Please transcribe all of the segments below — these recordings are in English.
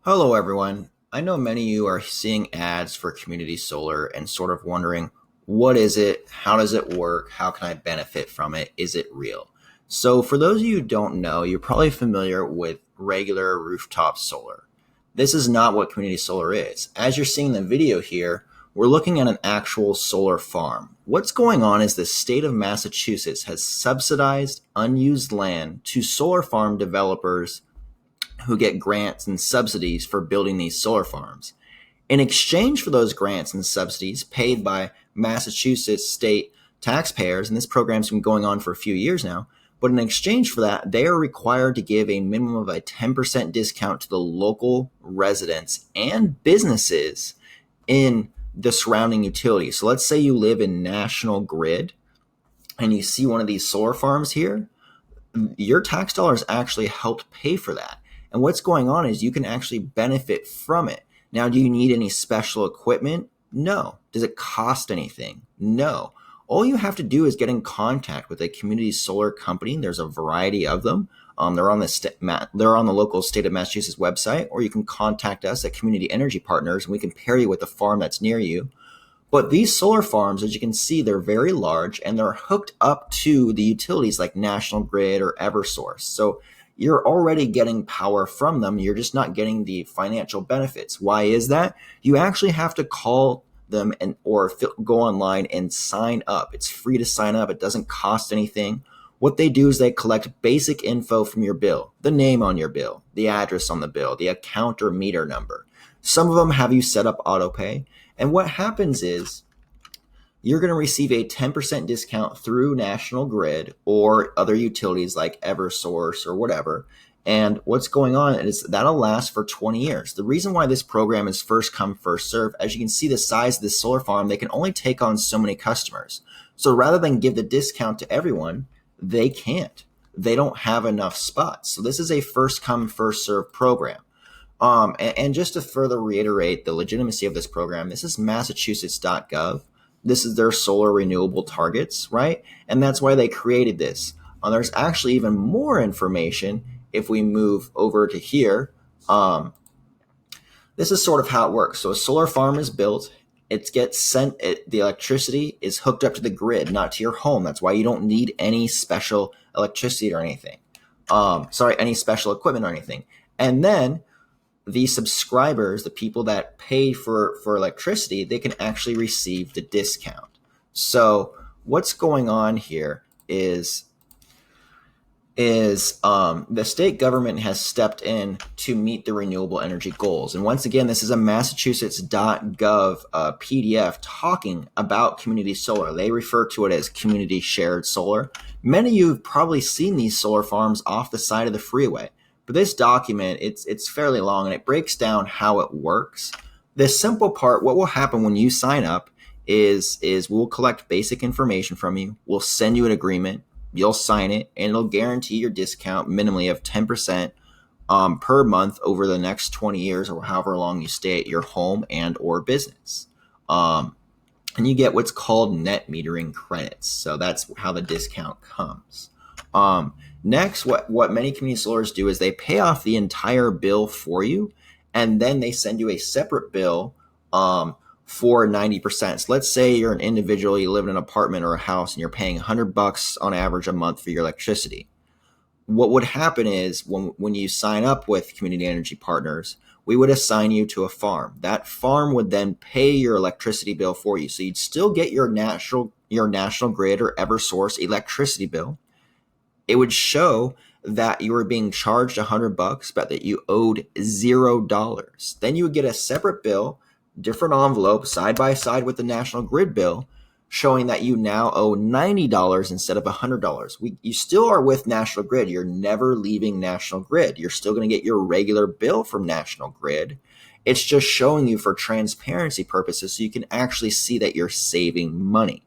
Hello, everyone. I know many of you are seeing ads for community solar and sort of wondering, what is it? How does it work? How can I benefit from it? Is it real? So, for those of you who don't know, you're probably familiar with regular rooftop solar. This is not what community solar is. As you're seeing in the video here, we're looking at an actual solar farm. What's going on is the state of Massachusetts has subsidized unused land to solar farm developers who get grants and subsidies for building these solar farms. In exchange for those grants and subsidies paid by Massachusetts state taxpayers, and this program's been going on for a few years now, but in exchange for that, they are required to give a minimum of a 10% discount to the local residents and businesses in the surrounding utilities. So let's say you live in National Grid and you see one of these solar farms here, your tax dollars actually helped pay for that. And what's going on is you can actually benefit from it. Now, do you need any special equipment? No. Does it cost anything? No. All you have to do is get in contact with a community solar company. There's a variety of them. They're on the local state of Massachusetts website, or you can contact us at Community Energy Partners, and we can pair you with a farm that's near you. But these solar farms, as you can see, they're very large and they're hooked up to the utilities like National Grid or Eversource. So you're already getting power from them. You're just not getting the financial benefits. Why is that? You actually have to call them or go online and sign up. It's free to sign up. It doesn't cost anything. What they do is they collect basic info from your bill, the name on your bill, the address on the bill, the account or meter number. Some of them have you set up auto pay. And what happens is you're going to receive a 10% discount through National Grid or other utilities like Eversource or whatever. And what's going on is that'll last for 20 years. The reason why this program is first come, first serve, as you can see the size of this solar farm, they can only take on so many customers. So rather than give the discount to everyone, they can't. They don't have enough spots. So this is a first come, first serve program. And just to further reiterate the legitimacy of this program, this is Massachusetts.gov. This is their solar renewable targets, right? And that's why they created this. There's actually even more information if we move over to here. This is sort of how it works. So a solar farm is built. It gets sent. The electricity is hooked up to the grid, not to your home. That's why you don't need any special electricity or anything. Any special equipment or anything. And then the subscribers, the people that pay for electricity, they can actually receive the discount. So what's going on here is the state government has stepped in to meet the renewable energy goals. And once again, this is a Massachusetts.gov PDF talking about community solar. They refer to it as community shared solar. Many of you have probably seen these solar farms off the side of the freeway. But this document, it's fairly long and it breaks down how it works. The simple part, what will happen when you sign up is we'll collect basic information from you. We'll send you an agreement. You'll sign it, and it'll guarantee your discount minimally of 10% per month over the next 20 years or however long you stay at your home and or business. And you get what's called net metering credits. So that's how the discount comes. Next, what many community solars do is they pay off the entire bill for you, and then they send you a separate bill for 90%. So let's say you're an individual, you live in an apartment or a house, and you're paying $100 on average a month for your electricity. What would happen is when you sign up with Community Energy Partners, we would assign you to a farm. That farm would then pay your electricity bill for you. So you'd still get your National Grid or Eversource electricity bill. It would show that you were being charged $100, but that you owed $0. Then you would get a separate bill, different envelope, side by side with the National Grid bill, showing that you now owe $90 instead of $100. You still are with National Grid. You're never leaving National Grid. You're still going to get your regular bill from National Grid. It's just showing you for transparency purposes so you can actually see that you're saving money.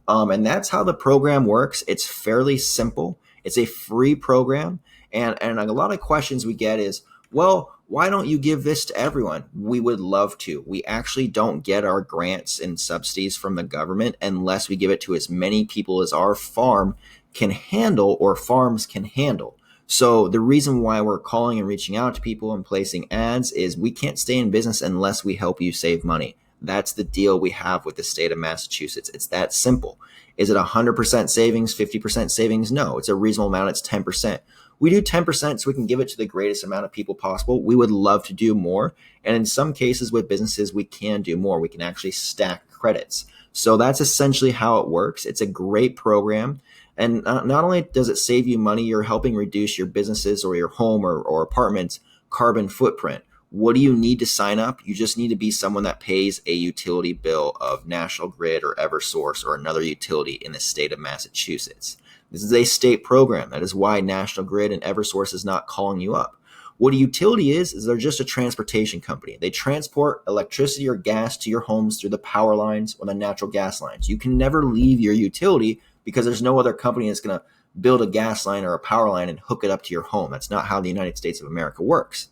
And that's how the program works. It's fairly simple. It's a free program. And a lot of questions we get is, well, why don't you give this to everyone? We would love to. We actually don't get our grants and subsidies from the government unless we give it to as many people as our farm can handle or farms can handle. So the reason why we're calling and reaching out to people and placing ads is we can't stay in business unless we help you save money. That's the deal we have with the state of Massachusetts. It's that simple. Is it 100% savings, 50% savings? No, it's a reasonable amount. It's 10%. We do 10% so we can give it to the greatest amount of people possible. We would love to do more. And in some cases with businesses, we can do more. We can actually stack credits. So that's essentially how it works. It's a great program. And not only does it save you money, you're helping reduce your businesses or your home or apartment's carbon footprint. What do you need to sign up? You just need to be someone that pays a utility bill of National Grid or Eversource or another utility in the state of Massachusetts. This is a state program. That is why National Grid and Eversource is not calling you up. What a utility is they're just a transportation company. They transport electricity or gas to your homes through the power lines or the natural gas lines. You can never leave your utility because there's no other company that's going to build a gas line or a power line and hook it up to your home. That's not how the United States of America works.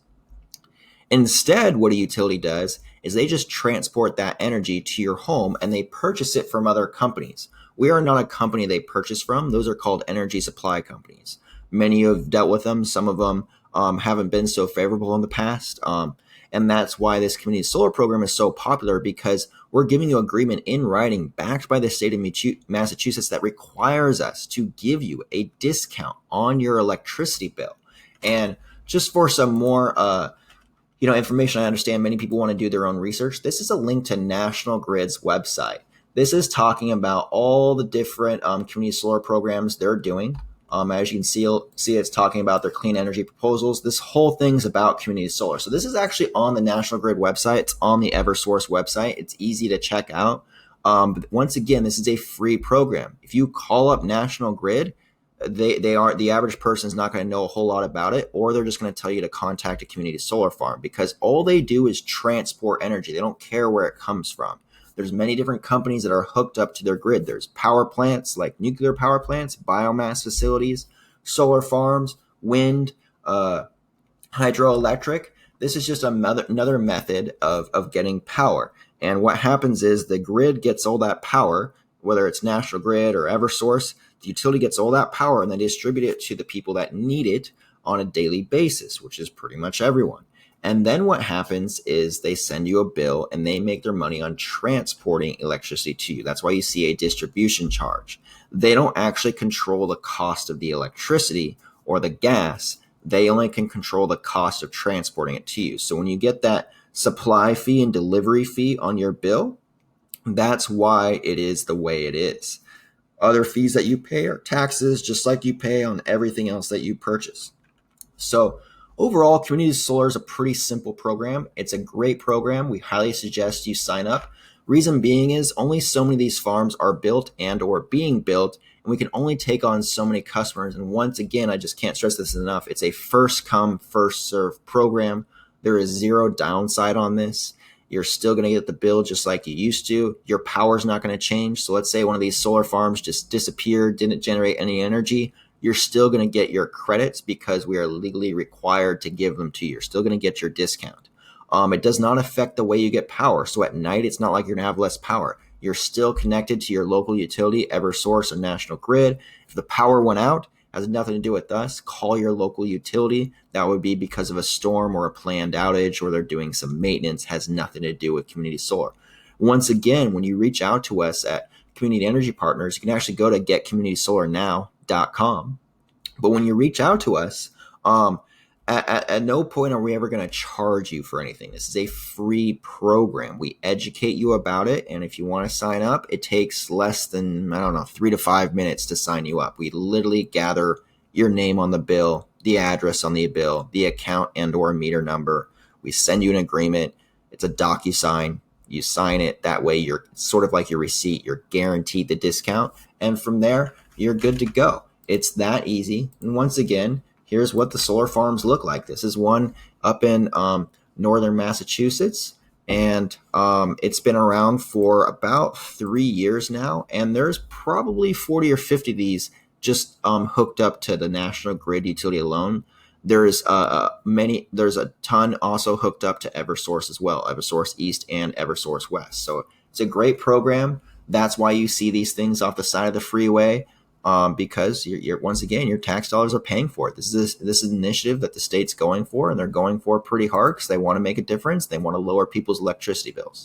Instead, what a utility does is they just transport that energy to your home and they purchase it from other companies. We are not a company they purchase from. Those are called energy supply companies. Many have dealt with them. Some of them haven't been so favorable in the past. And that's why this community solar program is so popular, because we're giving you agreement in writing backed by the state of Massachusetts that requires us to give you a discount on your electricity bill. And just for some more information, I understand many people want to do their own research. This is a link to National Grid's website. This is talking about all the different community solar programs they're doing. As you can see, it's talking about their clean energy proposals. This whole thing's about community solar. So this is actually on the National Grid website. It's on the Eversource website. It's easy to check out. But once again, this is a free program. If you call up National Grid, the average person is not going to know a whole lot about it, or they're just going to tell you to contact a community solar farm, because all they do is transport energy. They don't care where it comes from. There's many different companies that are hooked up to their grid. There's power plants like nuclear power plants, biomass facilities, solar farms, wind, hydroelectric. This is just another method of getting power. And what happens is the grid gets all that power, whether it's National Grid or Eversource. The utility gets all that power and they distribute it to the people that need it on a daily basis, which is pretty much everyone. And then what happens is they send you a bill and they make their money on transporting electricity to you. That's why you see a distribution charge. They don't actually control the cost of the electricity or the gas. They only can control the cost of transporting it to you. So when you get that supply fee and delivery fee on your bill, that's why it is the way it is. Other fees that you pay are taxes, just like you pay on everything else that you purchase. So overall, community solar is a pretty simple program. It's a great program. We highly suggest you sign up. Reason being is only so many of these farms are built and or being built, and we can only take on so many customers. And once again, I just can't stress this enough. It's a first come, first serve program. There is zero downside on this. You're still going to get the bill just like you used to. Your power's not going to change. So let's say one of these solar farms just disappeared, didn't generate any energy. You're still going to get your credits because we are legally required to give them to you. You're still going to get your discount. It does not affect the way you get power. So at night, it's not like you're going to have less power. You're still connected to your local utility, Eversource or National Grid. If the power went out, it has nothing to do with us. Call your local utility. That would be because of a storm or a planned outage, or they're doing some maintenance. Has nothing to do with community solar. Once again, when you reach out to us at Community Energy Partners, you can actually go to getcommunitysolarnow.com. But when you reach out to us, at no point are we ever going to charge you for anything. This is a free program. We educate you about it. And if you want to sign up, it takes less than, 3 to 5 minutes to sign you up. We literally gather your name on the bill, the address on the bill, the account and or meter number. We send you an agreement. It's a DocuSign. You sign it. That way you're sort of like your receipt. You're guaranteed the discount. And from there, you're good to go. It's that easy. And once again, here's what the solar farms look like. This is one up in northern Massachusetts, and it's been around for about 3 years now. And there's probably 40 or 50 of these just hooked up to the National Grid utility alone. There's a ton also hooked up to Eversource as well, Eversource East and Eversource West. So it's a great program. That's why you see these things off the side of the freeway. because you're once again your tax dollars are paying for it. This is an initiative that the state's going for, and they're going for pretty hard because they want to make a difference. They want to lower people's electricity bills.